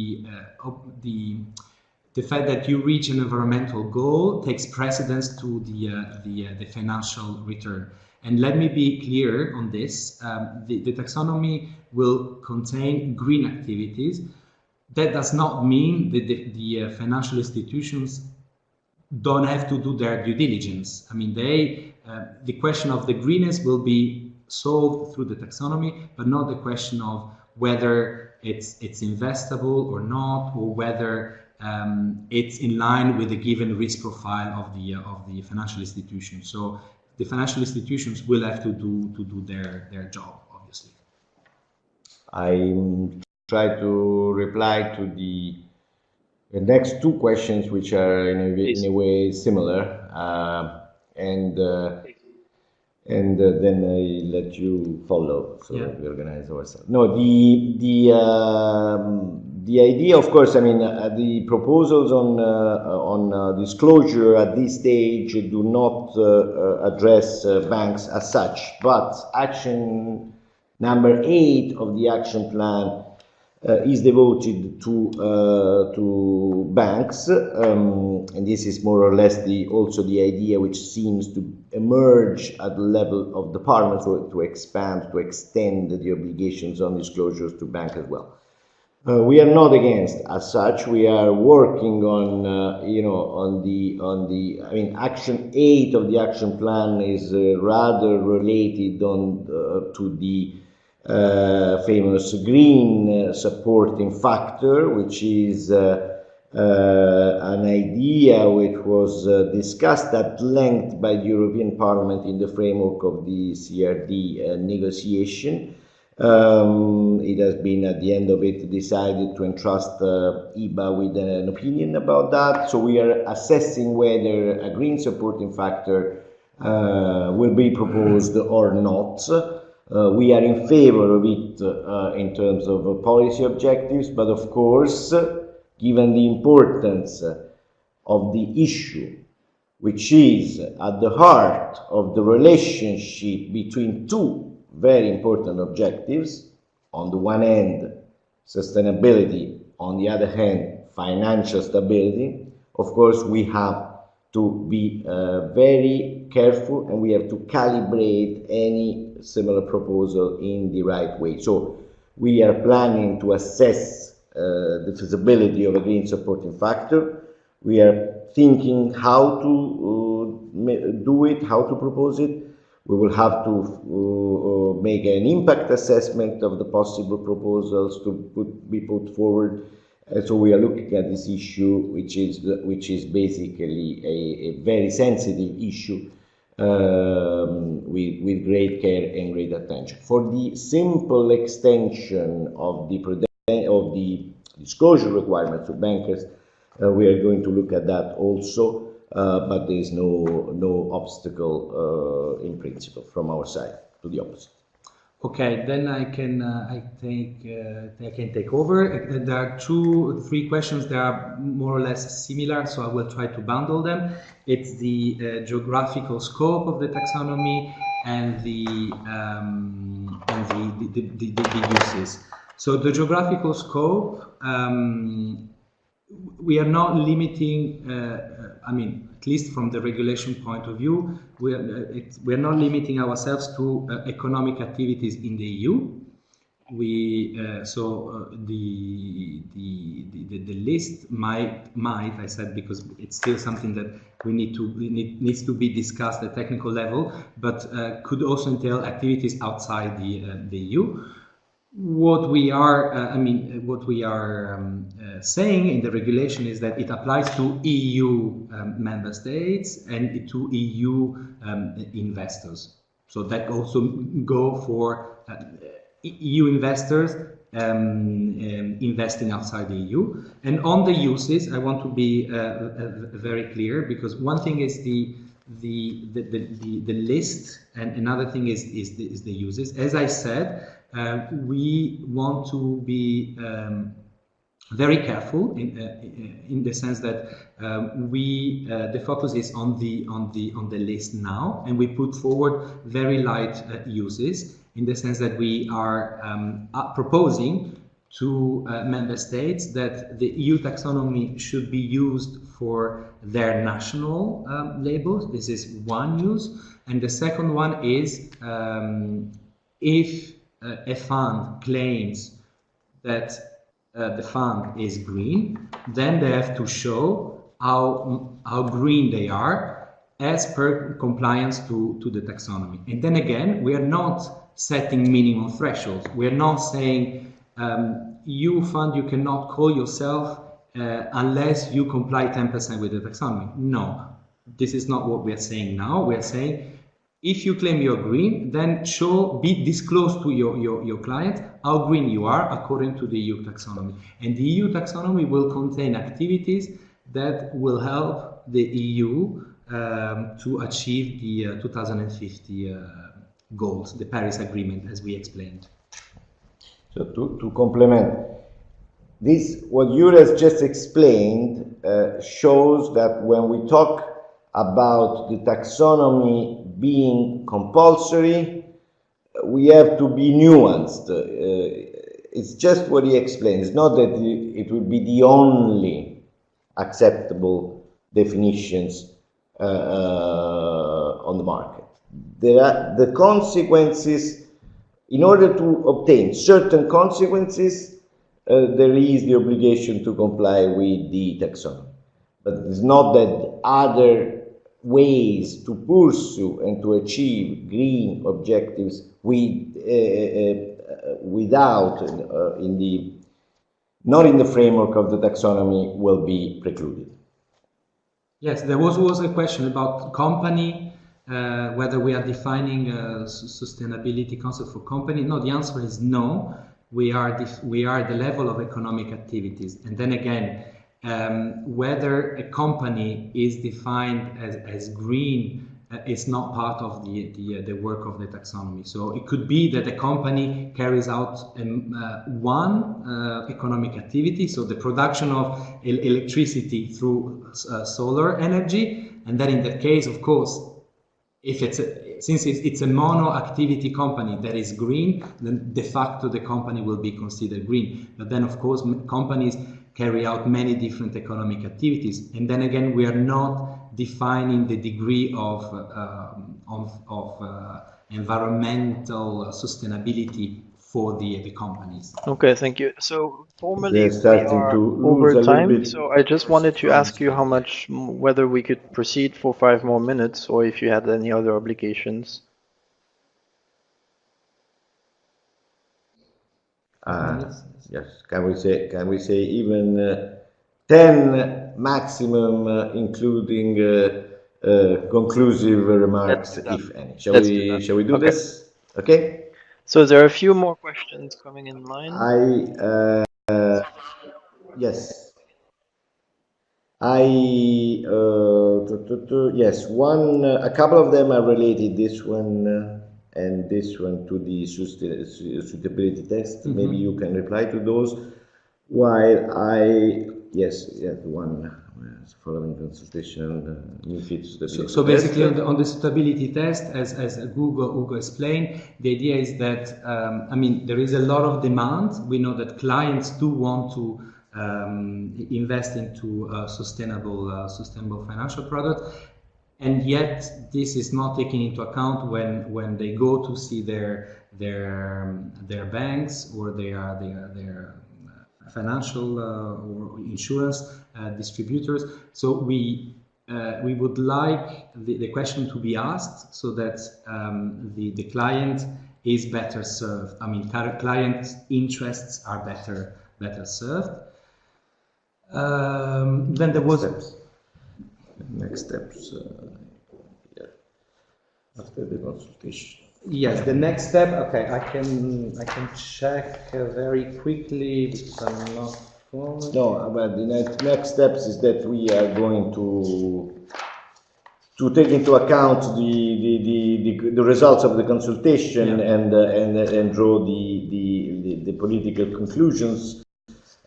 S3: fact that you reach an environmental goal takes precedence to the financial return. And let me be clear on this: the taxonomy will contain green activities. That does not mean that the financial institutions don't have to do their due diligence. I mean, the question of the greenness will be solved through the taxonomy, but not the question of whether it's investable or not, or whether it's in line with the given risk profile of the financial institution. So the financial institutions will have to do their job, obviously.
S2: I try to reply to the next two questions, which are in a way similar, and and then I let you follow, so
S3: Yeah.
S2: we organize ourselves. No, the idea, of course, I mean, the proposals on disclosure at this stage do not address banks as such, but action number 8 of the action plan is devoted to banks, and this is more or less also the idea which seems to emerge at the level of the Parliament, so to expand, to extend the obligations on disclosures to banks as well. We are not against as such. We are working on, I mean, action 8 of the action plan is rather related to the famous green supporting factor, which is an idea which was discussed at length by the European Parliament in the framework of the CRD negotiation. It has been at the end of it decided to entrust EBA with an opinion about that. So we are assessing whether a green supporting factor will be proposed or not. We are in favor of it in terms of policy objectives, but of course, given the importance of the issue, which is at the heart of the relationship between two very important objectives, on the one hand, sustainability, on the other hand, financial stability, of course, we have to be very careful, and we have to calibrate any similar proposal in the right way. So we are planning to assess the feasibility of a green supporting factor. We are thinking how to do it, how to propose it. We will have to make an impact assessment of the possible proposals to be put forward. So we are looking at this issue, which is basically a very sensitive issue, with great care and great attention. For the simple extension of the disclosure requirements to bankers, we are going to look at that also, but there is no obstacle in principle from our side, to the opposite.
S3: Okay, then I can take over. There are 3 questions that are more or less similar, so I will try to bundle them. It's the geographical scope of the taxonomy and the uses. So the geographical scope, we are not limiting. I mean, at least from the regulation point of view, we are not limiting ourselves to economic activities in the EU. The list might I said, because it's still something that needs to be discussed at technical level, but could also entail activities outside the EU. What we are saying in the regulation is that it applies to EU member states and to EU investors. So that also go for EU investors investing outside the EU. And on the uses, I want to be very clear, because one thing is the list, and another thing is the uses. As I said, we want to be very careful in the sense that the focus is on the list now, and we put forward very light uses, in the sense that we are proposing to member states that the EU taxonomy should be used for their national labels. This is one use, and the second one is if a fund claims that the fund is green, then they have to show how green they are as per compliance to the taxonomy. And then again, we are not setting minimum thresholds. We are not saying you fund, you cannot call yourself unless you comply 10% with the taxonomy. No, this is not what we are saying now. We are saying if you claim you're green, then disclose to your client how green you are according to the EU taxonomy. And the EU taxonomy will contain activities that will help the EU to achieve the 2050 goals, the Paris Agreement, as we explained.
S2: So to complement this, what Juri has just explained shows that when we talk about the taxonomy being compulsory, we have to be nuanced. It's just what he explained. It's not that it would be the only acceptable definitions on the market. There are the consequences. In order to obtain certain consequences, there is the obligation to comply with the taxonomy. But it's not that other ways to pursue and to achieve green objectives without not in the framework of the taxonomy will be precluded.
S3: Yes, there was also a question about company, whether we are defining a sustainability concept for company. No, the answer is no. We are at the level of economic activities, and then again, whether a company is defined as green is not part of the work of the taxonomy. So it could be that a company carries out one economic activity, so the production of electricity through solar energy, and then in that case, of course, if since it's a mono activity company that is green, then de facto the company will be considered green. But then, of course, companies carry out many different economic activities, and then again, we are not defining the degree of environmental sustainability for the companies.
S1: Okay, thank you. So formally
S2: They're
S1: we
S2: starting
S1: are
S2: to lose
S1: over
S2: a little
S1: time,
S2: bit.
S1: so I just wanted to ask you how much, whether we could proceed for 5 more minutes, or if you had any other obligations.
S2: Yes, can we say even 10 maximum, including conclusive remarks, if any. Shall we do this? Okay.
S1: So there are a few more questions coming in line.
S2: Yes. Yes, a couple of them are related, this one and this one, to the suitability test. Mm-hmm. Maybe you can reply to those, while the one following consultation
S3: So basically on the suitability test, as Ugo explained, the idea is that there is a lot of demand. We know that clients do want to invest into sustainable financial products, and yet this is not taken into account when they go to see their banks or their financial or insurance distributors. So we would like the question to be asked so that the client is better served. Client interests are better served. Then there was
S2: next steps after the consultation.
S3: Yes, the next step. Okay, I can check very quickly because I'm not following.
S2: No, but the next steps is that we are going to take into account the results of the consultation, yeah, and draw the political conclusions,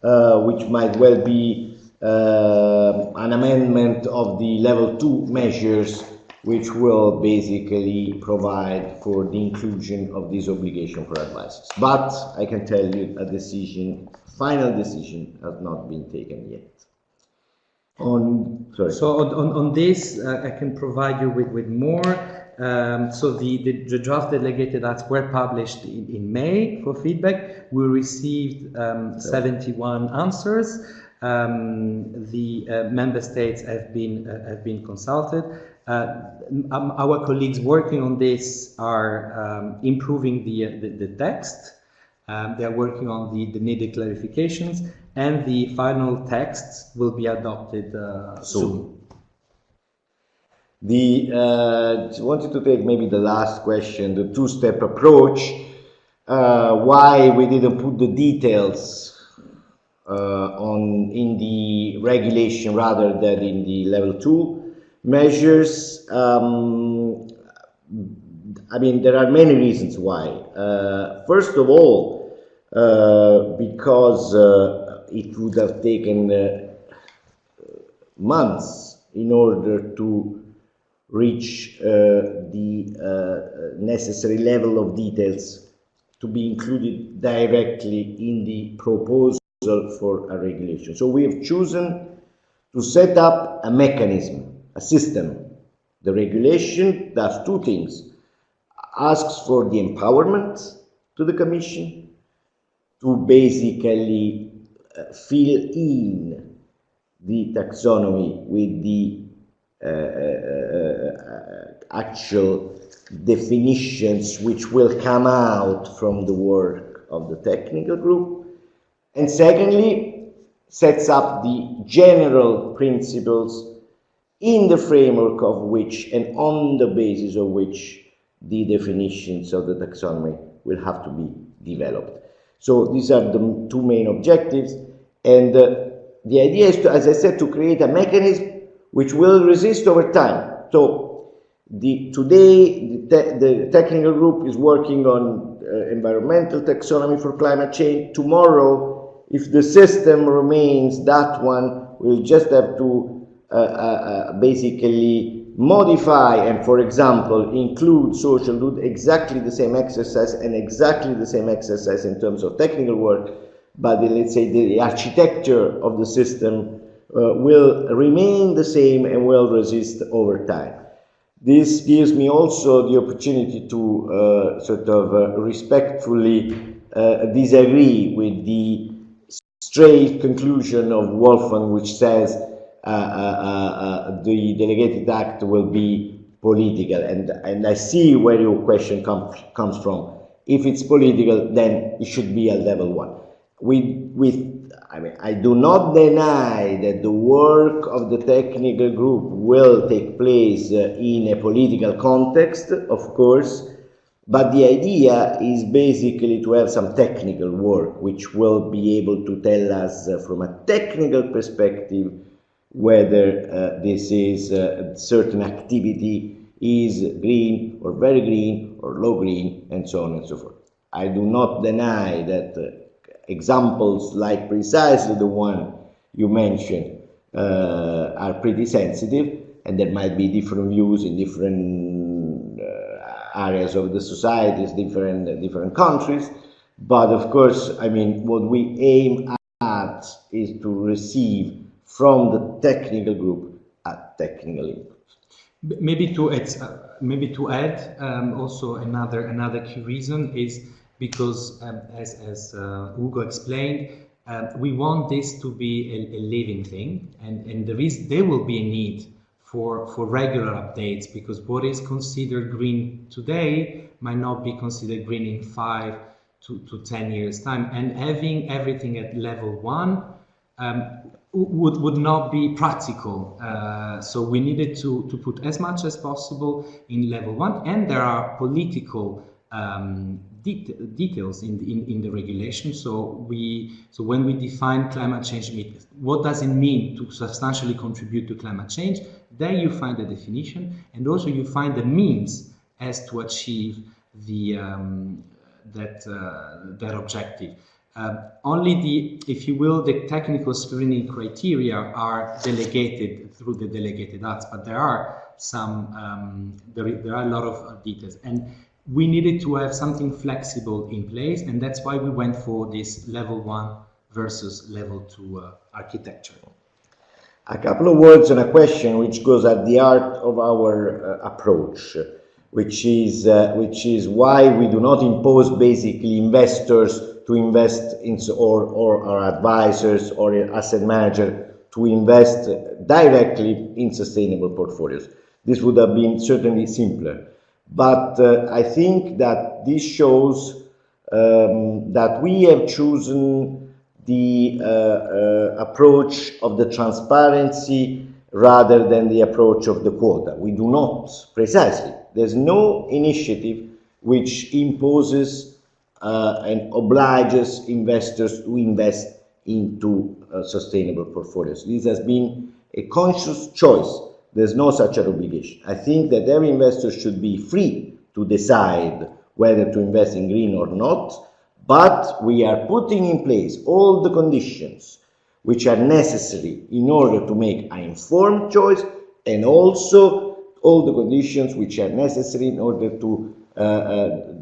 S2: which might well be an amendment of the level 2 measures, which will basically provide for the inclusion of this obligation for advisors. But I can tell you final decision has not been taken yet.
S3: On this, I can provide you with more. So the draft delegated acts were published in May for feedback. We received 71 answers. The member states have been consulted. Our colleagues working on this are improving the text. They are working on the needed clarifications, and the final texts will be adopted soon.
S2: Wanted to take maybe the last question, the two-step approach. Why we didn't put the details in the regulation rather than in the level 2? measures. I mean, there are many reasons why. First of all, because it would have taken months in order to reach the necessary level of details to be included directly in the proposal for a regulation. So we have chosen to set up a mechanism, a system. The regulation does two things: asks for the empowerment to the Commission to basically fill in the taxonomy with the actual definitions which will come out from the work of the technical group, and secondly, sets up the general principles in the framework of which and on the basis of which the definitions of the taxonomy will have to be developed. So these are the two main objectives, and the idea is to, as I said, to create a mechanism which will resist over time. So today the technical group is working on environmental taxonomy for climate change. Tomorrow, if the system remains that one, we'll just have to basically modify and, for example, include social, do exactly the same exercise and exactly the same exercise in terms of technical work, but let's say the architecture of the system will remain the same and will resist over time. This gives me also the opportunity to sort of respectfully disagree with the straight conclusion of Wolfgang, which says the delegated act will be political, and I see where your question comes from. If it's political, then it should be at level 1. I mean, I do not deny that the work of the technical group will take place in a political context, of course, but the idea is basically to have some technical work which will be able to tell us from a technical perspective whether this is certain activity is green or very green or low green and so on and so forth. I do not deny that examples like precisely the one you mentioned are pretty sensitive, and there might be different views in different areas of the societies, different countries, but of course, I mean, what we aim at is to receive from the technical group a technical input.
S3: Maybe to add also another key reason is because as Ugo explained, we want this to be a living thing, and there will be a need for regular updates, because what is considered green today might not be considered green in 5 to 10 years time, and having everything at level 1 would not be practical. So we needed to put as much as possible in level 1, and there are political details in the regulation. So when we define climate change, what does it mean to substantially contribute to climate change? There you find the definition, and also you find the means as to achieve that objective. Only if you will, the technical screening criteria are delegated through the delegated acts, but there are some, there are a lot of details, and we needed to have something flexible in place, and that's why we went for this level 1 versus level 2 architecture.
S2: A couple of words on a question which goes at the heart of our approach, which is why we do not impose basically investors to invest in, or our advisors or asset manager to invest directly in sustainable portfolios. This would have been certainly simpler. But I think that this shows that we have chosen the approach of the transparency rather than the approach of the quota. We do not, precisely, there's no initiative which imposes and obliges investors to invest into sustainable portfolios. This has been a conscious choice there's no such an obligation. I think that every investor should be free to decide whether to invest in green or not, but we are putting in place all the conditions which are necessary in order to make an informed choice, and also all the conditions which are necessary in order to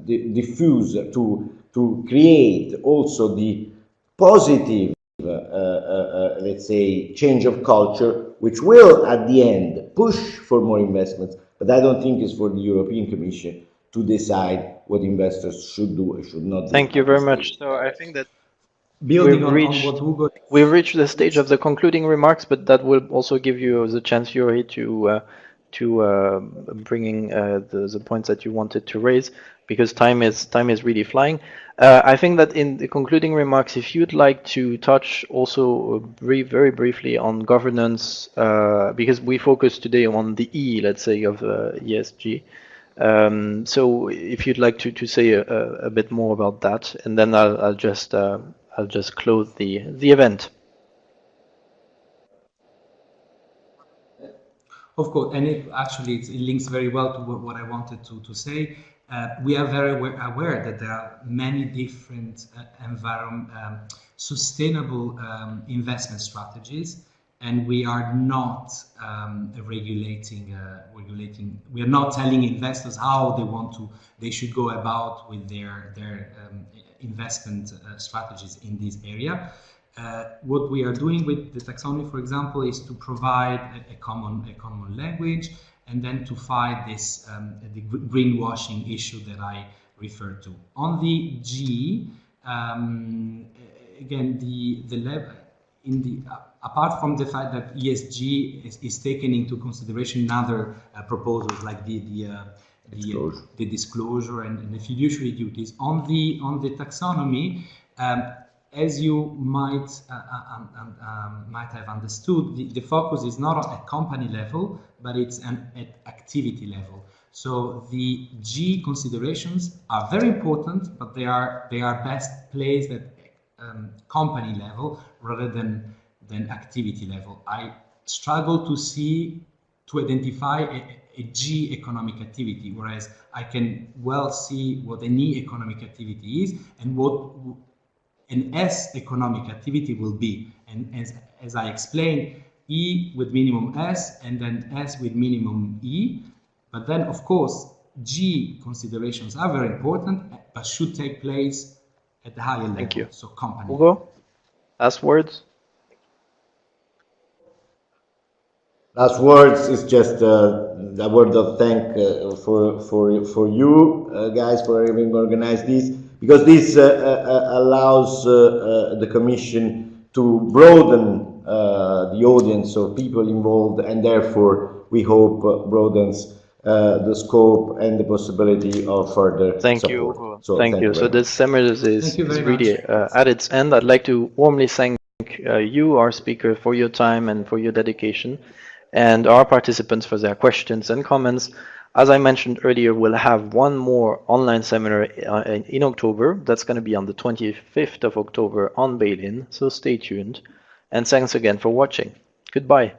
S2: diffuse, to create also the positive, let's say, change of culture, which will at the end push for more investments. But I don't think it's for the European Commission to decide what investors should do or should not do.
S1: Thank you very much. So I think that
S3: Building on what Hugo...
S1: we've reached the stage of the concluding remarks, but that will also give you the chance, Juri, to bringing the points that you wanted to raise, because time is really flying. I think that in the concluding remarks, if you'd like to touch also very briefly on governance, because we focus today on the E, let's say, of ESG. So if you'd like to say a bit more about that, and then I'll just close the event.
S3: Of course, and it links very well to what I wanted to say. We are very aware that there are many different sustainable investment strategies, and we are not regulating. We are not telling investors how they should go about with their investment strategies in this area. What we are doing with the taxonomy, for example, is to provide a common language, and then to fight this the greenwashing issue that I referred to. On the G, again, the level in the apart from the fact that ESG is taken into consideration in other proposals like the disclosure and the fiduciary duties on the taxonomy. As you might have understood, the focus is not at company level, but it's at activity level. So the G considerations are very important, but they are best placed at company level rather than activity level. I struggle to identify a G economic activity, whereas I can well see what an E economic activity is and what an S economic activity will be. And as I explained, E with minimum S and then S with minimum E. But then, of course, G considerations are very important, but should take place at the higher level.
S1: Thank you.
S3: So company.
S1: Hugo, last words?
S2: Last words is just a word of thank for you guys for having organized this, because this allows the Commission to broaden the audience of people involved, and therefore we hope broadens the scope and the possibility of further
S1: Thank you.
S2: support. So
S1: thank you. So this seminar is really at its end. I'd like to warmly thank you, our speaker, for your time and for your dedication, and our participants for their questions and comments. As I mentioned earlier, we'll have one more online seminar in October. That's going to be on the 25th of October on Bail-in, so stay tuned. And thanks again for watching. Goodbye.